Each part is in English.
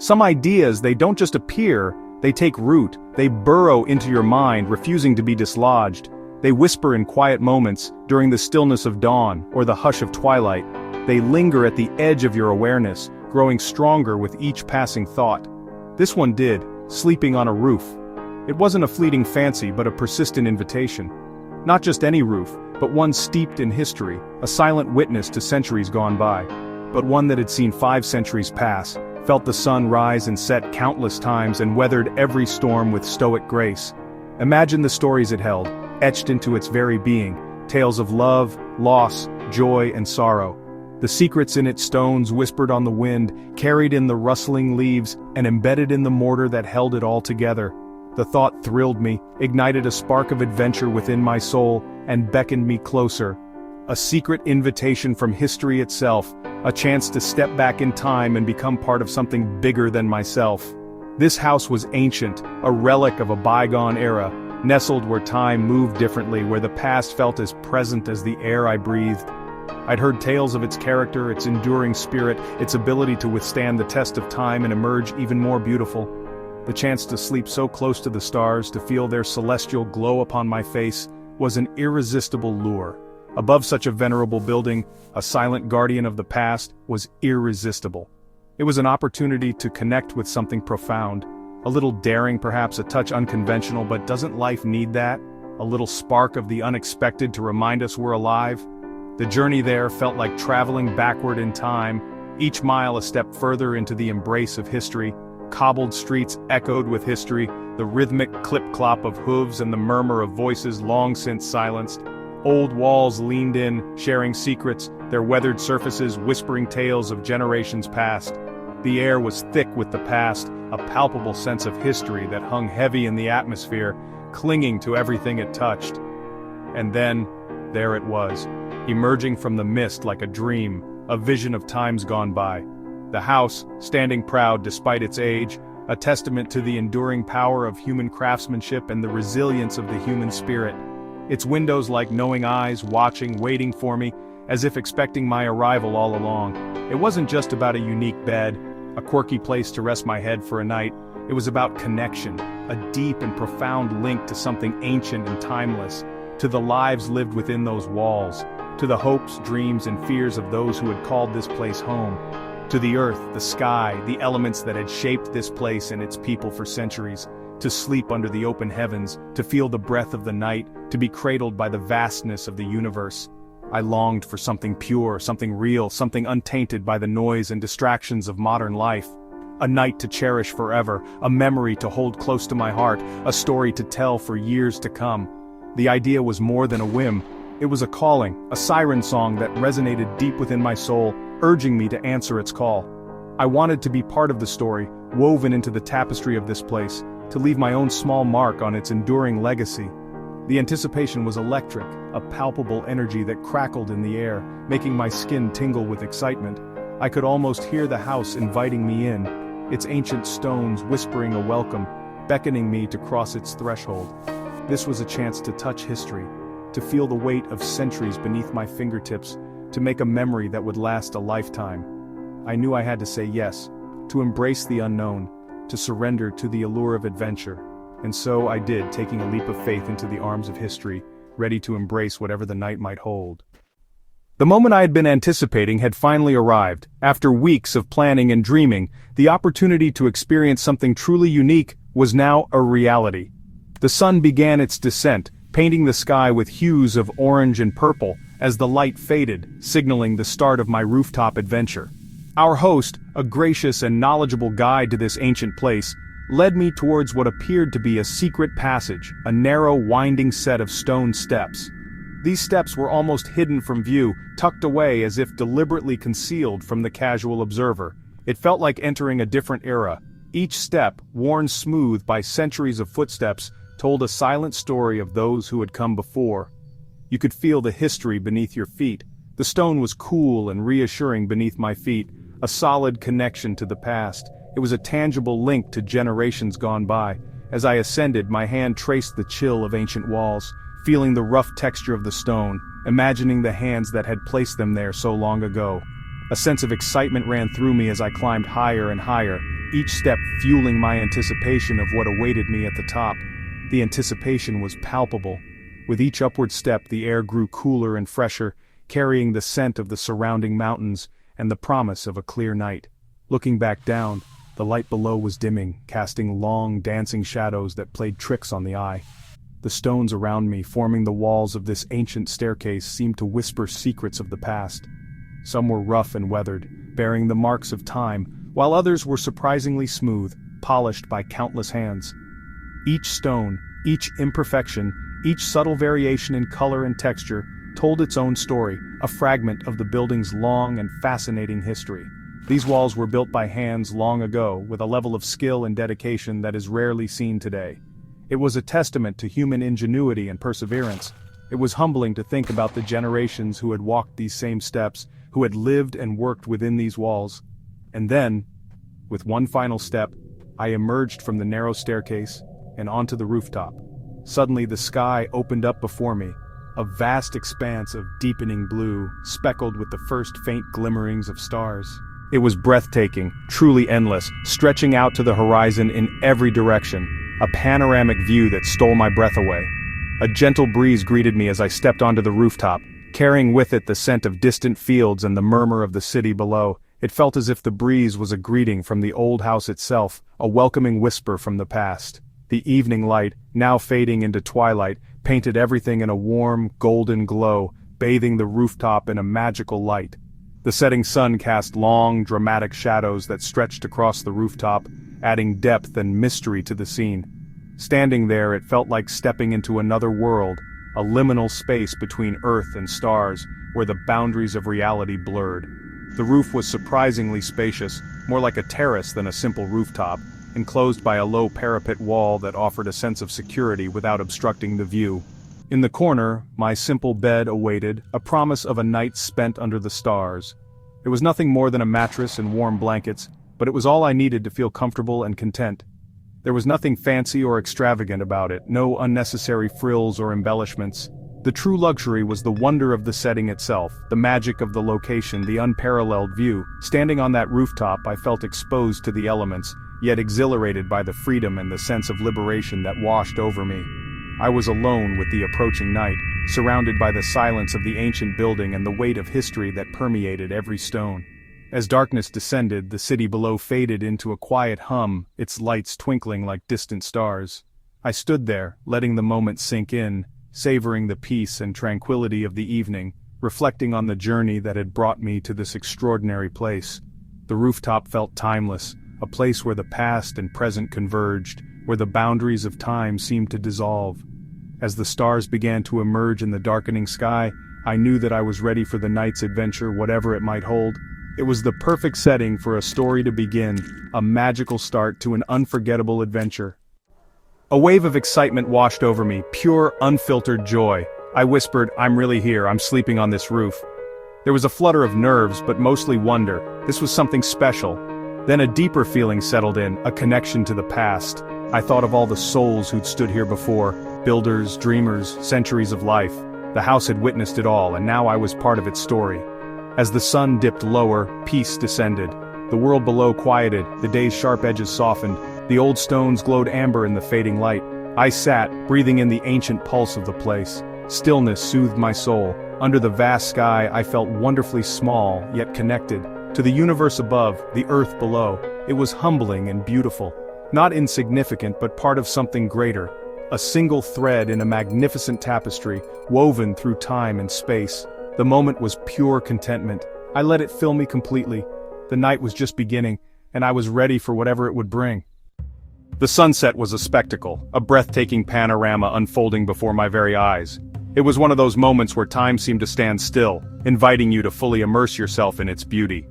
Some ideas, they don't just appear, they take root, they burrow into your mind, refusing to be dislodged. They whisper in quiet moments, during the stillness of dawn, or the hush of twilight. They linger at the edge of your awareness, growing stronger with each passing thought. This one did, sleeping on a roof. It wasn't a fleeting fancy but a persistent invitation. Not just any roof, but one steeped in history, a silent witness to centuries gone by. But one that had seen 5 centuries pass, felt the sun rise and set countless times and weathered every storm with stoic grace. Imagine the stories it held, etched into its very being, tales of love, loss, joy, and sorrow. The secrets in its stones whispered on the wind, carried in the rustling leaves, and embedded in the mortar that held it all together. The thought thrilled me, ignited a spark of adventure within my soul, and beckoned me closer. A secret invitation from history itself, a chance to step back in time and become part of something bigger than myself. This house was ancient, a relic of a bygone era, nestled where time moved differently, where the past felt as present as the air I breathed. I'd heard tales of its character, its enduring spirit, its ability to withstand the test of time and emerge even more beautiful. The chance to sleep so close to the stars, to feel their celestial glow upon my face, was an irresistible lure. Above such a venerable building, a silent guardian of the past, was irresistible. It was an opportunity to connect with something profound. A little daring, perhaps a touch unconventional, but doesn't life need that? A little spark of the unexpected to remind us we're alive? The journey there felt like traveling backward in time, each mile a step further into the embrace of history. Cobbled streets echoed with history, the rhythmic clip-clop of hooves and the murmur of voices long since silenced. Old walls leaned in, sharing secrets, their weathered surfaces whispering tales of generations past. The air was thick with the past, a palpable sense of history that hung heavy in the atmosphere, clinging to everything it touched. And then, there it was, emerging from the mist like a dream, a vision of times gone by. The house, standing proud despite its age, a testament to the enduring power of human craftsmanship and the resilience of the human spirit. Its windows like knowing eyes, watching, waiting for me, as if expecting my arrival all along. It wasn't just about a unique bed, a quirky place to rest my head for a night. It was about connection, a deep and profound link to something ancient and timeless, to the lives lived within those walls, to the hopes, dreams, and fears of those who had called this place home. To the earth, the sky, the elements that had shaped this place and its people for centuries. To sleep under the open heavens, to feel the breath of the night, to be cradled by the vastness of the universe. I longed for something pure, something real, something untainted by the noise and distractions of modern life. A night to cherish forever, a memory to hold close to my heart, a story to tell for years to come. The idea was more than a whim. It was a calling, a siren song that resonated deep within my soul, urging me to answer its call. I wanted to be part of the story, woven into the tapestry of this place, to leave my own small mark on its enduring legacy. The anticipation was electric, a palpable energy that crackled in the air, making my skin tingle with excitement. I could almost hear the house inviting me in, its ancient stones whispering a welcome, beckoning me to cross its threshold. This was a chance to touch history, to feel the weight of centuries beneath my fingertips, to make a memory that would last a lifetime. I knew I had to say yes, to embrace the unknown, to surrender to the allure of adventure. And so I did, taking a leap of faith into the arms of history, ready to embrace whatever the night might hold. The moment I had been anticipating had finally arrived. After weeks of planning and dreaming, the opportunity to experience something truly unique was now a reality. The sun began its descent, painting the sky with hues of orange and purple, as the light faded, signaling the start of my rooftop adventure. Our host, a gracious and knowledgeable guide to this ancient place, led me towards what appeared to be a secret passage, a narrow, winding set of stone steps. These steps were almost hidden from view, tucked away as if deliberately concealed from the casual observer. It felt like entering a different era. Each step, worn smooth by centuries of footsteps, told a silent story of those who had come before. You could feel the history beneath your feet. The stone was cool and reassuring beneath my feet, a solid connection to the past. It was a tangible link to generations gone by. As I ascended, my hand traced the chill of ancient walls, feeling the rough texture of the stone, imagining the hands that had placed them there so long ago. A sense of excitement ran through me as I climbed higher and higher, each step fueling my anticipation of what awaited me at the top. The anticipation was palpable. With each upward step, the air grew cooler and fresher, carrying the scent of the surrounding mountains and the promise of a clear night. Looking back down, the light below was dimming, casting long, dancing shadows that played tricks on the eye. The stones around me, forming the walls of this ancient staircase, seemed to whisper secrets of the past. Some were rough and weathered, bearing the marks of time, while others were surprisingly smooth, polished by countless hands. Each stone, each imperfection, each subtle variation in color and texture told its own story, a fragment of the building's long and fascinating history. These walls were built by hands long ago, with a level of skill and dedication that is rarely seen today. It was a testament to human ingenuity and perseverance. It was humbling to think about the generations who had walked these same steps, who had lived and worked within these walls. And then, with one final step, I emerged from the narrow staircase and onto the rooftop. Suddenly the sky opened up before me, a vast expanse of deepening blue, speckled with the first faint glimmerings of stars. It was breathtaking, truly endless, stretching out to the horizon in every direction, a panoramic view that stole my breath away. A gentle breeze greeted me as I stepped onto the rooftop, carrying with it the scent of distant fields and the murmur of the city below. It felt as if the breeze was a greeting from the old house itself, a welcoming whisper from the past. The evening light, now fading into twilight, painted everything in a warm, golden glow, bathing the rooftop in a magical light. The setting sun cast long, dramatic shadows that stretched across the rooftop, adding depth and mystery to the scene. Standing there, it felt like stepping into another world, a liminal space between Earth and stars, where the boundaries of reality blurred. The roof was surprisingly spacious, more like a terrace than a simple rooftop, enclosed by a low parapet wall that offered a sense of security without obstructing the view. In the corner, my simple bed awaited, a promise of a night spent under the stars. It was nothing more than a mattress and warm blankets, but it was all I needed to feel comfortable and content. There was nothing fancy or extravagant about it, no unnecessary frills or embellishments. The true luxury was the wonder of the setting itself, the magic of the location, the unparalleled view. Standing on that rooftop, I felt exposed to the elements, yet exhilarated by the freedom and the sense of liberation that washed over me. I was alone with the approaching night, surrounded by the silence of the ancient building and the weight of history that permeated every stone. As darkness descended, the city below faded into a quiet hum, its lights twinkling like distant stars. I stood there, letting the moment sink in, savoring the peace and tranquility of the evening, reflecting on the journey that had brought me to this extraordinary place. The rooftop felt timeless, a place where the past and present converged, where the boundaries of time seemed to dissolve. As the stars began to emerge in the darkening sky, I knew that I was ready for the night's adventure, whatever it might hold. It was the perfect setting for a story to begin, a magical start to an unforgettable adventure. A wave of excitement washed over me, pure, unfiltered joy. I whispered, "I'm really here, I'm sleeping on this roof." There was a flutter of nerves, but mostly wonder. This was something special. Then a deeper feeling settled in, a connection to the past. I thought of all the souls who'd stood here before, builders, dreamers, centuries of life. The house had witnessed it all, and now I was part of its story. As the sun dipped lower, peace descended. The world below quieted, the day's sharp edges softened, the old stones glowed amber in the fading light. I sat, breathing in the ancient pulse of the place. Stillness soothed my soul. Under the vast sky, I felt wonderfully small, yet connected. To the universe above, the earth below. It was humbling and beautiful. Not insignificant, but part of something greater. A single thread in a magnificent tapestry, woven through time and space. The moment was pure contentment. I let it fill me completely. The night was just beginning, and I was ready for whatever it would bring. The sunset was a spectacle, a breathtaking panorama unfolding before my very eyes. It was one of those moments where time seemed to stand still, inviting you to fully immerse yourself in its beauty.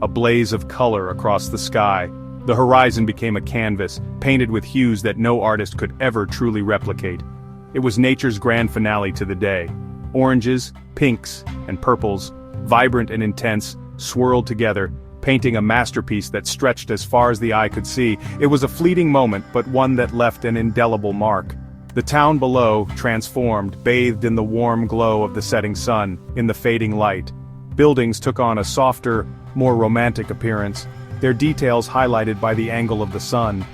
A blaze of color across the sky. The horizon became a canvas, painted with hues that no artist could ever truly replicate. It was nature's grand finale to the day. Oranges, pinks, and purples, vibrant and intense, swirled together, painting a masterpiece that stretched as far as the eye could see. It was a fleeting moment, but one that left an indelible mark. The town below, transformed, bathed in the warm glow of the setting sun, in the fading light. Buildings took on a softer, more romantic appearance. their details highlighted by the angle of the sun.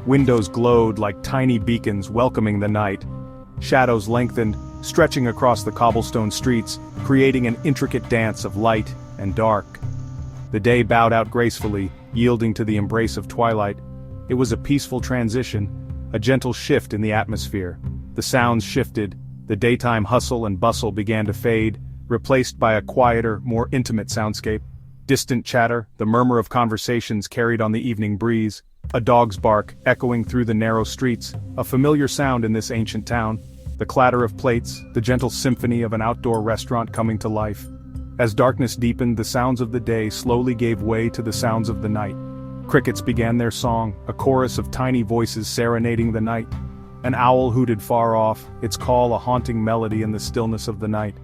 Windows glowed like tiny beacons welcoming the night. Shadows lengthened, stretching across the cobblestone streets, creating an intricate dance of light and dark. The day bowed out gracefully, yielding to the embrace of twilight. It was a peaceful transition, a gentle shift in the atmosphere. The sounds shifted, the daytime hustle and bustle began to fade, replaced by a quieter, more intimate soundscape. Distant chatter, the murmur of conversations carried on the evening breeze, a dog's bark echoing through the narrow streets, a familiar sound in this ancient town, the clatter of plates, the gentle symphony of an outdoor restaurant coming to life. As darkness deepened, the sounds of the day slowly gave way to the sounds of the night. Crickets began their song, a chorus of tiny voices serenading the night. An owl hooted far off, its call a haunting melody in the stillness of the night.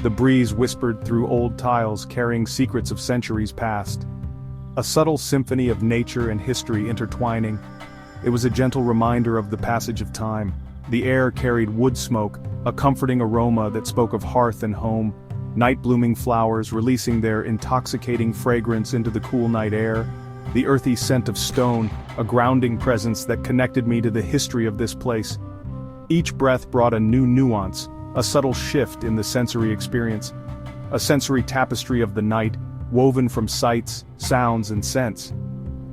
The breeze whispered through old tiles carrying secrets of centuries past. A subtle symphony of nature and history intertwining. It was a gentle reminder of the passage of time. The air carried wood smoke, a comforting aroma that spoke of hearth and home. Night-blooming flowers releasing their intoxicating fragrance into the cool night air. The earthy scent of stone, a grounding presence that connected me to the history of this place. Each breath brought a new nuance, a subtle shift in the sensory experience. A sensory tapestry of the night, woven from sights, sounds, and scents.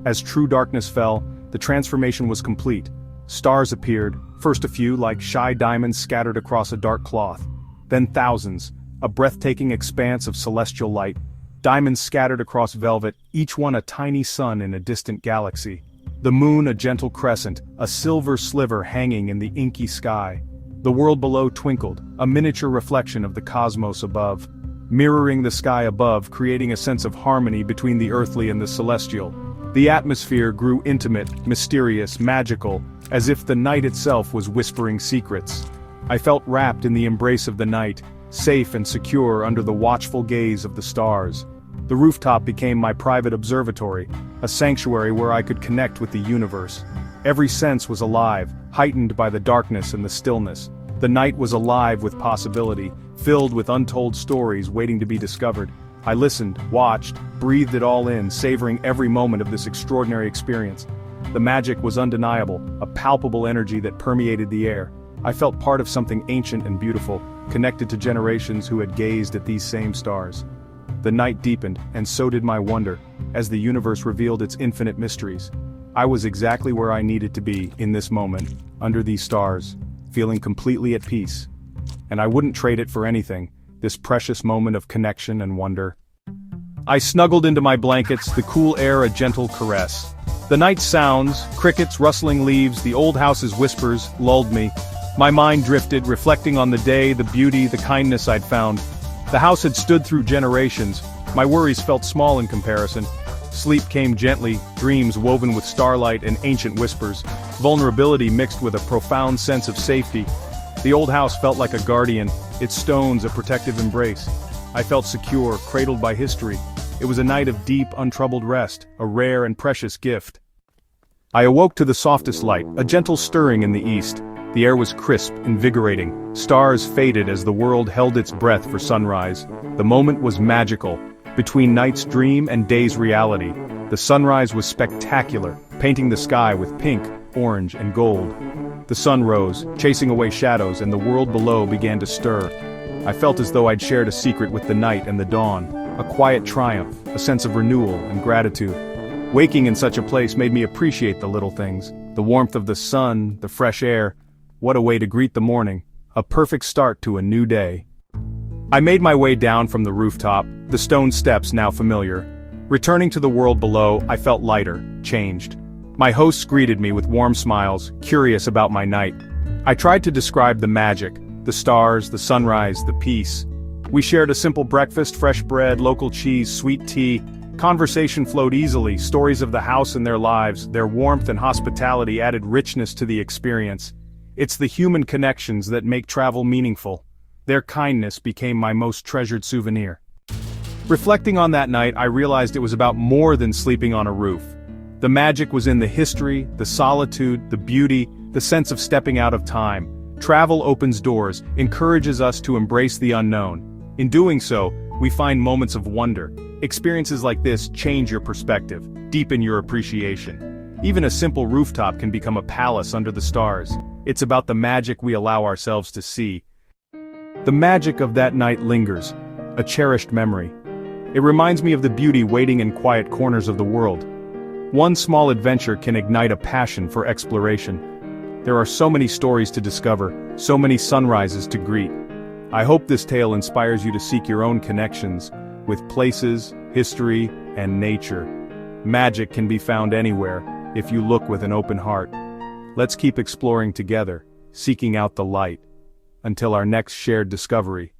As true darkness fell, the transformation was complete. Stars appeared, first a few like shy diamonds scattered across a dark cloth. Then thousands, a breathtaking expanse of celestial light. Diamonds scattered across velvet, each one a tiny sun in a distant galaxy. The moon a gentle crescent, a silver sliver hanging in the inky sky. The world below twinkled, a miniature reflection of the cosmos above. Mirroring the sky above, creating a sense of harmony between the earthly and the celestial. The atmosphere grew intimate, mysterious, magical, as if the night itself was whispering secrets. I felt wrapped in the embrace of the night, safe and secure under the watchful gaze of the stars. The rooftop became my private observatory, a sanctuary where I could connect with the universe. Every sense was alive, heightened by the darkness and the stillness. The night was alive with possibility, filled with untold stories waiting to be discovered. I listened, watched, breathed it all in, savoring every moment of this extraordinary experience. The magic was undeniable, a palpable energy that permeated the air. I felt part of something ancient and beautiful, connected to generations who had gazed at these same stars. The night deepened, and so did my wonder, as the universe revealed its infinite mysteries. I was exactly where I needed to be, in this moment, under these stars, feeling completely at peace. And I wouldn't trade it for anything, this precious moment of connection and wonder. I snuggled into my blankets, the cool air a gentle caress. The night's sounds, crickets, rustling leaves, the old house's whispers, lulled me. My mind drifted, reflecting on the day, the beauty, the kindness I'd found. The house had stood through generations. My worries felt small in comparison. Sleep came gently, dreams woven with starlight and ancient whispers. Vulnerability mixed with a profound sense of safety. The old house felt like a guardian, its stones a protective embrace. I felt secure, cradled by history. It was a night of deep, untroubled rest, a rare and precious gift. I awoke to the softest light, a gentle stirring in the east. The air was crisp, invigorating. Stars faded as the world held its breath for sunrise. The moment was magical. Between night's dream and day's reality, the sunrise was spectacular, painting the sky with pink, orange, and gold. The sun rose, chasing away shadows, and the world below began to stir. I felt as though I'd shared a secret with the night and the dawn, a quiet triumph, a sense of renewal and gratitude. Waking in such a place made me appreciate the little things, the warmth of the sun, the fresh air. What a way to greet the morning, a perfect start to a new day. I made my way down from the rooftop, the stone steps now familiar. Returning to the world below, I felt lighter, changed. My hosts greeted me with warm smiles, curious about my night. I tried to describe the magic, the stars, the sunrise, the peace. We shared a simple breakfast, fresh bread, local cheese, sweet tea. Conversation flowed easily, stories of the house and their lives, their warmth and hospitality added richness to the experience. It's the human connections that make travel meaningful. Their kindness became my most treasured souvenir. Reflecting on that night, I realized it was about more than sleeping on a roof. The magic was in the history, the solitude, the beauty, the sense of stepping out of time. Travel opens doors, encourages us to embrace the unknown. In doing so, we find moments of wonder. Experiences like this change your perspective. deepen your appreciation. Even a simple rooftop can become a palace under the stars. It's about the magic we allow ourselves to see. The magic of that night lingers, a cherished memory. It reminds me of the beauty waiting in quiet corners of the world. One small adventure can ignite a passion for exploration. There are so many stories to discover, so many sunrises to greet. I hope this tale inspires you to seek your own connections with places, history, and nature. Magic can be found anywhere, if you look with an open heart. Let's keep exploring together, seeking out the light. Until our next shared discovery.